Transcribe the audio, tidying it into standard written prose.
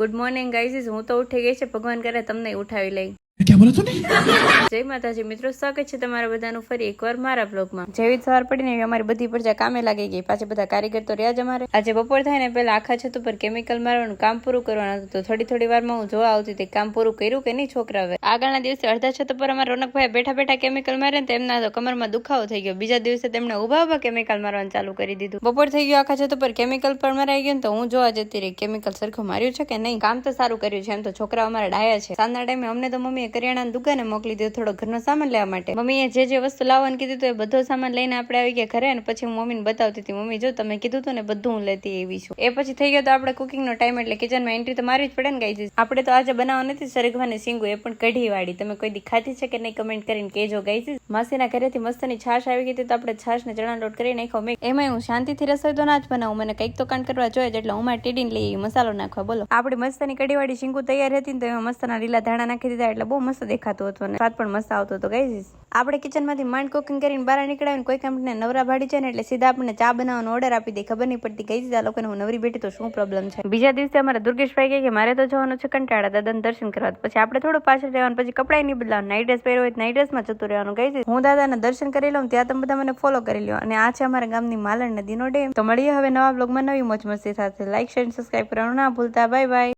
Good morning guys, હું તો ઉઠી ગઈ છે. ભગવાન કરે તમને ઉઠાવી લઈ. क्या बोला तूने? જય માતાજી મિત્રો, સ્વાગત છે તમારા બધાનું ફરી એકવાર મારા બ્લોગમાં. જેવી સવાર પડીને અમારી બધી પ્રજા કામે લાગી ગઈ. પાછા બધા કારીગર તો રહ્યા જ અમારે. આજે બપોર થાય ને પહેલા આખા છત ઉપર કેમિકલ મારવાનું કામ પૂરું કરવાનું હતું. તો થોડી વારમાં હું જોવા આવતી હતી કામ પૂરું કર્યું કે નહીં છોકરાઓએ. આગળના દિવસે અડધા છત ઉપર અમારા રોનકભાઈ બેઠા કેમિકલ મારે ને તેમના તો કમરમાં દુખાવો થઈ ગયો. બીજા દિવસે તેમણે ઉભા કેમિકલ મારવાનું ચાલુ કરી દીધું. બપોર થઈ ગયો, આખા છત ઉપર કેમિકલ પણ મરાઈ ગયું. તો હું જોવા જતી રહી કેમિકલ સરખું માર્યું છે કે નહીં. કામ તો સારું કર્યું છે. એમ તો છોકરાઓ અમારા ડાયા છે. સાંજના ટાઈમે અમને તો મમ્મીએ કરિયાણાની દુકાને મોકલી દીધું થોડો ઘરનો સામાન લેવા માટે. મમ્મીએ જે વસ્તુ લાવવાનું કીધું તો એ બધો સામાન લઈને આપણે આવી ગયા ઘરે. અને પછી હું મમ્મીને બતાવતી હતી, મમ્મી જો તમે કીધું હતું ને બધું હું લેતી એવી છું. એ પછી થઈ ગયો તો આપણે કુકિંગનો ટાઈમ, એટલે કિચનમાં એન્ટ્રી તો મારવી જ પડે ને ગાઈઝ. આપણે તો આજે બનાવવા નથી સરગવાની સિંગુ, એ પણ કઢી વાળી. તમે કોઈ દી ખાધી છે કે નહીં કમેન્ટ કરીને કહેજો ગાઈઝ. માસીના ઘરેથી મસ્તની છાશ આવી ગઈ હતી, તો આપણે છાશ ને ચણા લોટ કરી નાખ્યો. એમાં હું શાંતિથી રસોઈ તો ના જ બનાવું, મને કંઈક તો કાંડ કરવા જોઈએ, એટલે હું મારે ટીડીને લઈ મસાલો નાખવા. બોલો, આપણી મસ્તની કઢીવાળી સિંગુ તૈયાર હતી ને તો એમાં મસ્તના લીલા ધાણા નાખી દીધા, એટલે બહુ મસ્ત દેખાતું હતું અને સ્વાદ પણ મસ્ત આવતો હતો ગાઈઝ. આપણે કિચનમાંથી માંડ કુકિંગ કરીને બહાર નીકળાવીને કોઈ કંપનીને નવરા ભાડી છે ને એટલે સીધા આપણને ચા બનાવવાનો ઓર્ડર આપી દે. ખબર નહીં પડતી ગાઈઝ આ લોકોને હું નવરી બેઠી તો શું પ્રોબ્લેમ છે. બીજા દિવસે અમારા દુર્ગેશભાઈ કહે કે મારે તો જવાનું છે કંટાળા દાદાને દર્શન કરવા. પછી આપણે થોડું પાછળ રહેવાનું, પછી કપડાં નહીં બદલાવાનું, નાઇટ ડ્રેસ પહેર્યો હોય નાઇટ ડ્રેસમાં જતું રહેવાનું ગાઈઝ. હું દાદાના દર્શન કરી લઉં, ત્યાં તમે બધા મને ફોલો કરી લો. અને આ છે અમારા ગામની માલણ નદીનો ડેમ. તો મળીએ હવે નવા બ્લોગમાં નવી મોજ મસ્તી સાથે. લાઈક શેર સબસ્ક્રાઇબ કરવાનું ના ભૂલતા. Bye bye.